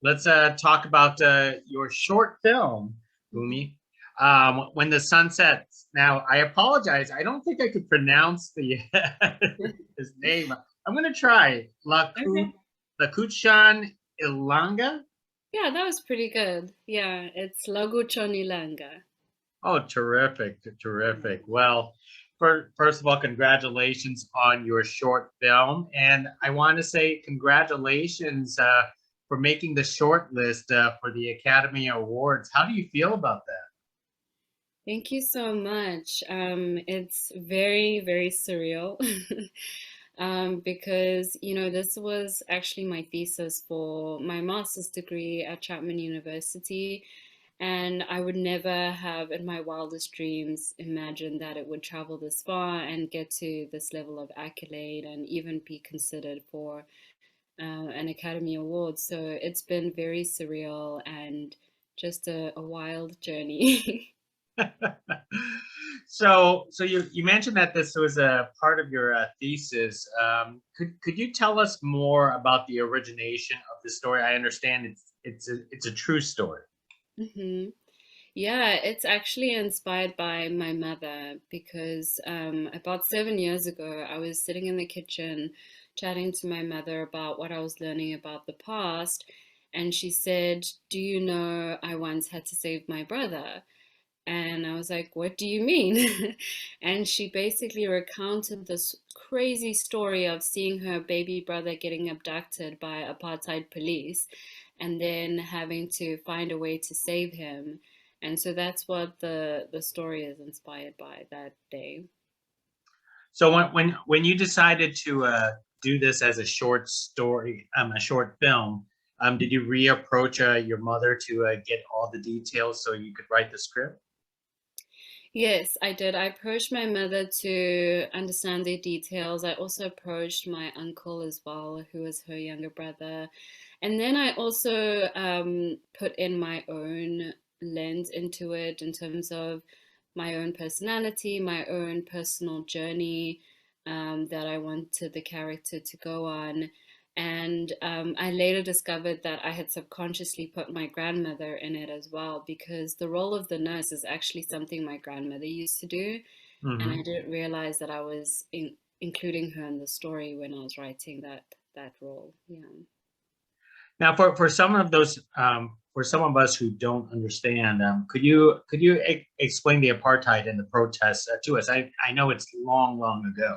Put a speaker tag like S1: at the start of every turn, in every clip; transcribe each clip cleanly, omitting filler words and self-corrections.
S1: let's talk about your short film, Phumi, When the Sun Sets. Now, I apologize. I don't think I could pronounce the his name. I'm going to try.
S2: Okay.
S1: Lakutshon Ilanga.
S2: Yeah, that was pretty good. Yeah, it's Lakutshon Ilanga.
S1: Oh, terrific, terrific. Well, first of all, congratulations on your short film. And I want to say congratulations for making the short list for the Academy Awards. How do you feel about that?
S2: Thank you so much. It's very, very surreal because, this was actually my thesis for my master's degree at Chapman University. And I would never have, in my wildest dreams, imagined that it would travel this far and get to this level of accolade and even be considered for an Academy Award. So it's been very surreal and just a wild journey.
S1: So you mentioned that this was a part of your thesis. Could you tell us more about the origination of the story? I understand it's a true story.
S2: hmm Yeah, it's actually inspired by my mother because about 7 years ago, I was sitting in the kitchen chatting to my mother about what I was learning about the past. And she said, "Do you know I once had to save my brother?" And I was like, "What do you mean?" And she basically recounted this crazy story of seeing her baby brother getting abducted by apartheid police and then having to find a way to save him. And so that's what the story is inspired by that day.
S1: So when you decided to do this as a short story, a short film, did you reapproach your mother to get all the details so you could write the script?
S2: Yes, I did. I approached my mother to understand the details. I also approached my uncle as well, who was her younger brother. And then I also put in my own lens into it in terms of my own personality, my own personal journey that I wanted the character to go on. And I later discovered that I had subconsciously put my grandmother in it as well, because the role of the nurse is actually something my grandmother used to do. And I
S1: Hmm.
S2: didn't realize that I was including her in the story when I was writing that role. Yeah.
S1: Now, for some of those, for some of us who don't understand, could you explain the apartheid and the protests to us? I know it's long, long ago.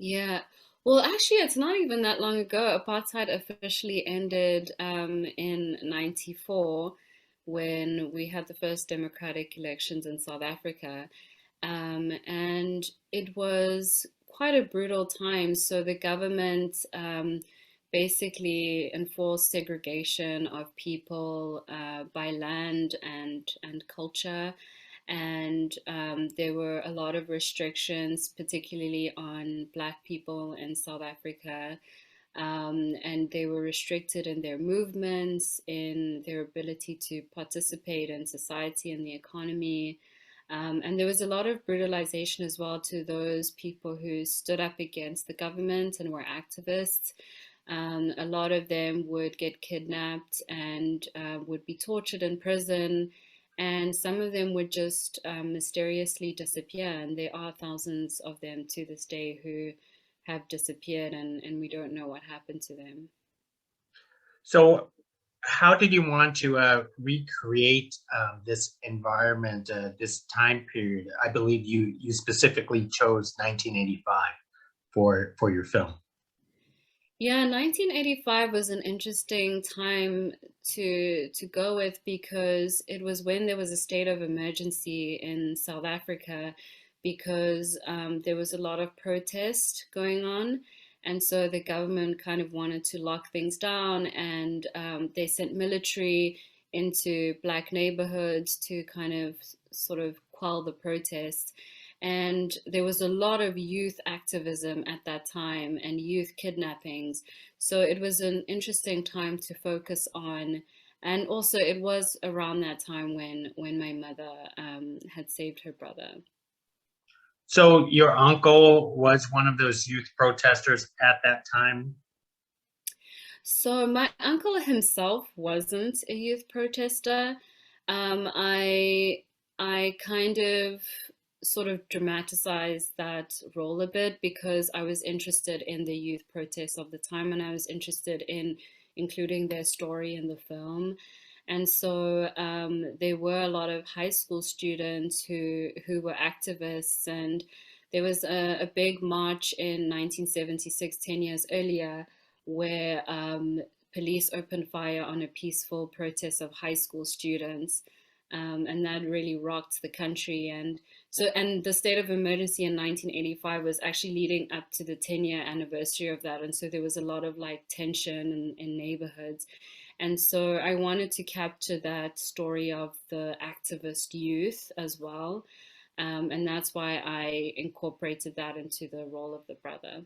S2: Yeah. Well, actually, it's not even that long ago. Apartheid officially ended in 94 when we had the first democratic elections in South Africa. And it was quite a brutal time. So the government basically enforced segregation of people by land and culture. And there were a lot of restrictions, particularly on Black people in South Africa. And they were restricted in their movements, in their ability to participate in society and the economy. And there was a lot of brutalization as well to those people who stood up against the government and were activists. A lot of them would get kidnapped and would be tortured in prison, and some of them would just mysteriously disappear. And there are thousands of them to this day who have disappeared, and we don't know what happened to them.
S1: So, how did you want to recreate this environment, this time period? I believe you specifically chose 1985 for your film.
S2: Yeah, 1985 was an interesting time to go with because it was when there was a state of emergency in South Africa because there was a lot of protest going on. And so the government kind of wanted to lock things down, and they sent military into black neighborhoods to kind of sort of quell the protests. And there was a lot of youth activism at that time and youth kidnappings. So it was an interesting time to focus on. And also, it was around that time when my mother had saved her brother.
S1: So your uncle was one of those youth protesters at that time.
S2: So my uncle himself wasn't a youth protester. Um, I I kind of sort of dramatized that role a bit because I was interested in the youth protests of the time, and I was interested in including their story in the film. And so there were a lot of high school students who were activists, and there was a big march in 1976, 10 years earlier, where police opened fire on a peaceful protest of high school students. And that really rocked the country. And the state of emergency in 1985 was actually leading up to the 10-year anniversary of that. And so there was a lot of like tension in neighborhoods. And so I wanted to capture that story of the activist youth as well. And that's why I incorporated that into the role of the brother.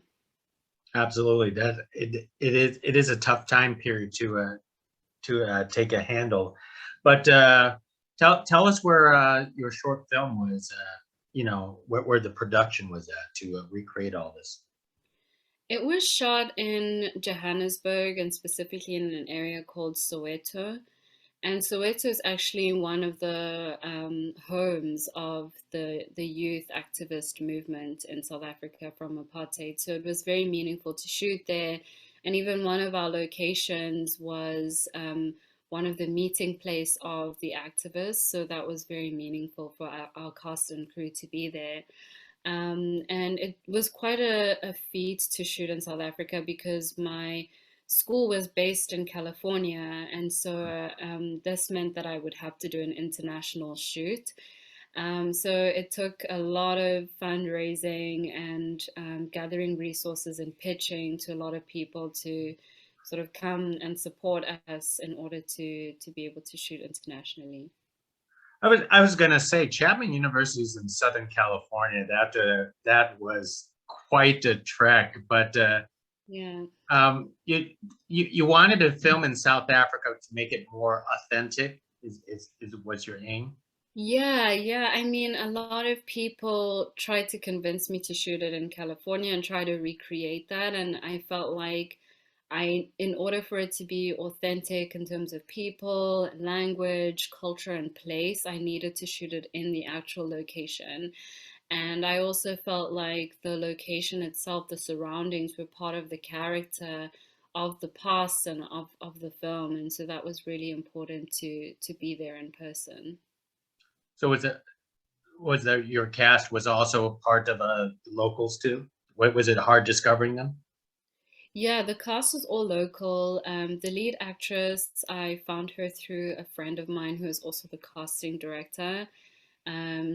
S1: Absolutely, it is a tough time period to take a handle. But tell us where your short film was. Where the production was at to recreate all this.
S2: It was shot in Johannesburg and specifically in an area called Soweto. And Soweto is actually one of the homes of the youth activist movement in South Africa from apartheid. So it was very meaningful to shoot there. And even one of our locations was one of the meeting place of the activists. So that was very meaningful for our cast and crew to be there. And it was quite a feat to shoot in South Africa because my school was based in California, and so this meant that I would have to do an international shoot. So it took a lot of fundraising and gathering resources and pitching to a lot of people to sort of come and support us in order to be able to shoot internationally.
S1: I was gonna say Chapman University is in Southern California. That was quite a trek, but
S2: Yeah.
S1: you wanted to film in South Africa to make it more authentic. Is was your aim?
S2: Yeah, yeah. I mean, a lot of people tried to convince me to shoot it in California and try to recreate that. And I felt like in order for it to be authentic in terms of people, language, culture, and place, I needed to shoot it in the actual location. And I also felt like the location itself, the surroundings were part of the character of the past and of the film. And so that was really important to be there in person.
S1: So was that your cast was also a part of locals too? What was it hard discovering them?
S2: Yeah, the cast was all local. The lead actress, I found her through a friend of mine who is also the casting director.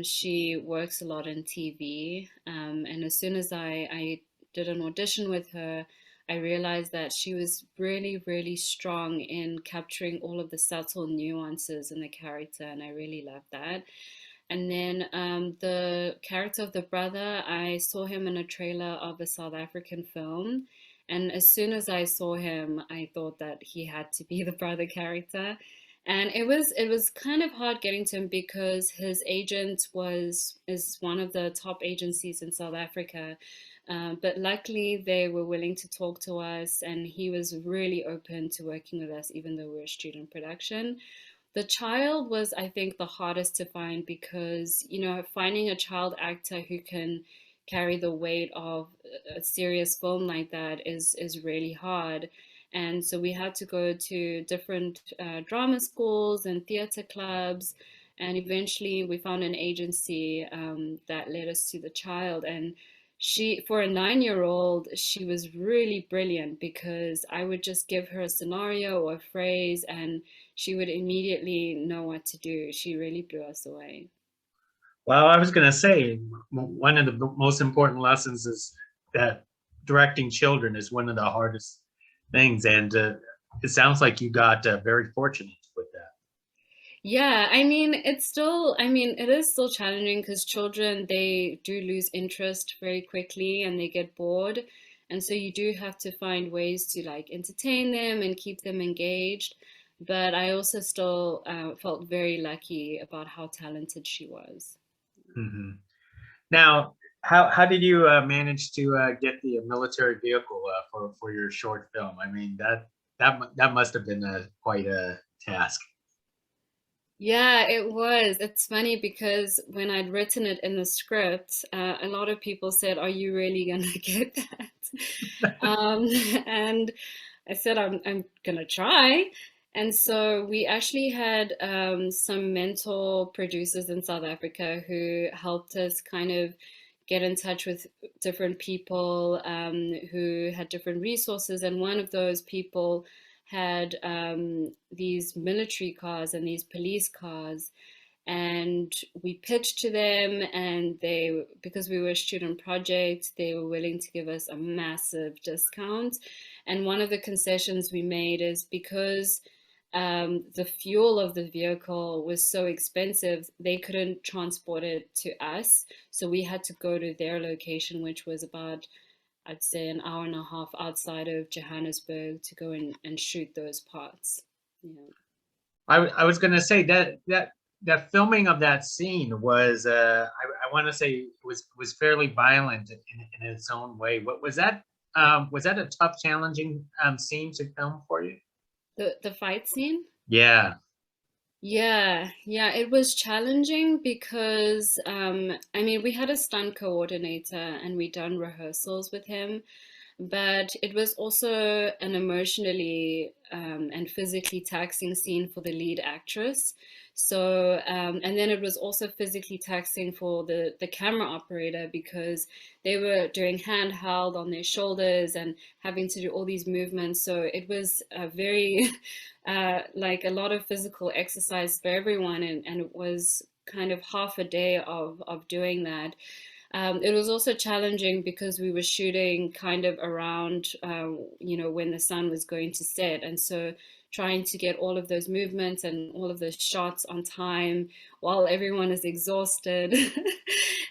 S2: She works a lot in TV. And as soon as I did an audition with her, I realized that she was really, really strong in capturing all of the subtle nuances in the character, and I really loved that. And then the character of the brother, I saw him in a trailer of a South African film. And as soon as I saw him, I thought that he had to be the brother character. And it was kind of hard getting to him because his agent is one of the top agencies in South Africa. But luckily, they were willing to talk to us, and he was really open to working with us, even though we were student production. The child was, I think, the hardest to find because, finding a child actor who can carry the weight of a serious film like that is really hard. And so we had to go to different drama schools and theater clubs. And eventually we found an agency that led us to the child. And for a 9-year old, she was really brilliant because I would just give her a scenario or a phrase and she would immediately know what to do. She really blew us away.
S1: Well, I was gonna say one of the most important lessons is that directing children is one of the hardest things, and it sounds like you got very fortunate with that.
S2: Yeah, it is still challenging because children, they do lose interest very quickly and they get bored. And so you do have to find ways to like entertain them and keep them engaged. But I also still felt very lucky about how talented she was.
S1: Hmm. Now, how did you manage to get the military vehicle for your short film? I mean, that that must have been quite a task.
S2: Yeah, it was. It's funny because when I'd written it in the script, a lot of people said, "Are you really gonna get that?" Um, and I said, I'm gonna try. And so we actually had some mentor producers in South Africa who helped us kind of get in touch with different people who had different resources. And one of those people had these military cars and these police cars, and we pitched to them, and they, because we were a student project, they were willing to give us a massive discount. And one of the concessions we made is because the fuel of the vehicle was so expensive, they couldn't transport it to us, so we had to go to their location, which was about, I'd say, an hour and a half outside of Johannesburg, to go and shoot those parts. Yeah.
S1: I was going to say that filming of that scene was I want to say was fairly violent in its own way. What was that a tough, challenging scene to film for you?
S2: The fight scene?
S1: Yeah.
S2: Yeah, yeah, it was challenging because I mean, we had a stunt coordinator and we done rehearsals with him, but it was also an emotionally and physically taxing scene for the lead actress. So, and then it was also physically taxing for the camera operator because they were doing handheld on their shoulders and having to do all these movements. So it was a very, like a lot of physical exercise for everyone, and it was kind of half a day of doing that. It was also challenging because we were shooting kind of around, when the sun was going to set. And so trying to get all of those movements and all of those shots on time while everyone is exhausted.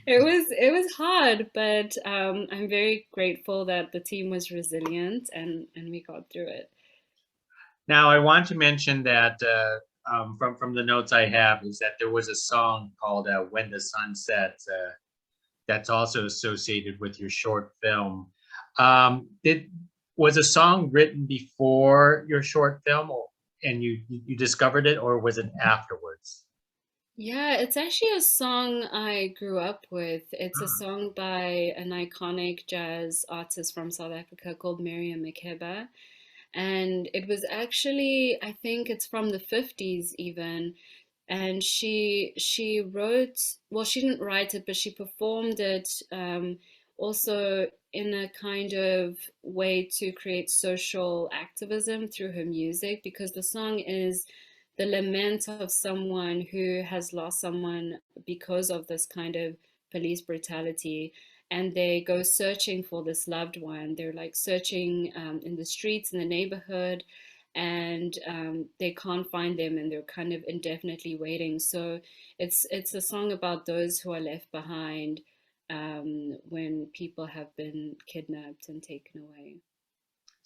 S2: It was hard, but I'm very grateful that the team was resilient and we got through it.
S1: Now I want to mention that from the notes I have is that there was a song called "When the Sun Sets." That's also associated with your short film. Did Was a song written before your short film, and you discovered it, or was it afterwards?
S2: Yeah, it's actually a song I grew up with. It's a
S1: Ah,
S2: song by an iconic jazz artist from South Africa called Miriam Makeba. And it was actually, I think it's from the 50s even. And she wrote, well, she didn't write it, but she performed it also in a kind of way to create social activism through her music, because the song is the lament of someone who has lost someone because of this kind of police brutality, and they go searching for this loved one. They're like searching in the streets in the neighborhood, and they can't find them, and they're kind of indefinitely waiting. So it's a song about those who are left behind when people have been kidnapped and taken away.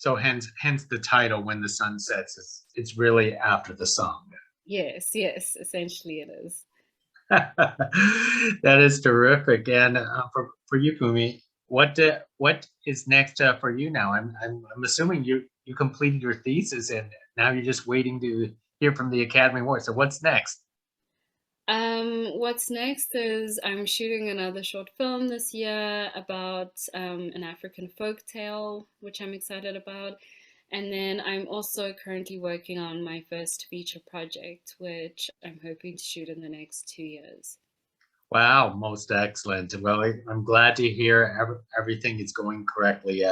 S1: so hence the title, "When the Sun Sets." It's really after the song.
S2: Yes, yes, essentially it is.
S1: That is terrific. And for you, Phumi, what is next for you now? I'm assuming you completed your thesis and now you're just waiting to hear from the Academy Award. So what's next?
S2: What's next is I'm shooting another short film this year about an African folk tale, which I'm excited about. And then I'm also currently working on my first feature project, which I'm hoping to shoot in the next 2 years.
S1: Wow, most excellent. Well, I'm glad to hear everything is going correctly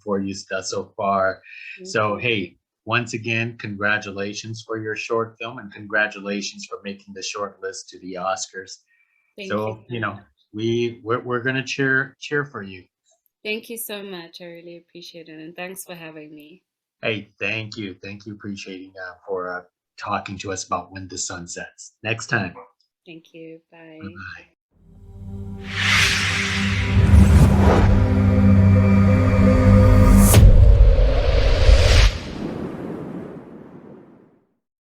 S1: for you so far.
S2: Thank
S1: So,
S2: you.
S1: hey, once again, congratulations for your short film and congratulations for making the short list to the Oscars.
S2: Thank you
S1: So,
S2: so much.
S1: we're gonna cheer for you.
S2: Thank you so much. I really appreciate it. And thanks for having me.
S1: Hey, thank you, appreciating for talking to us about When the Sun Sets. Next time.
S2: Thank you. Bye.
S1: Bye-bye.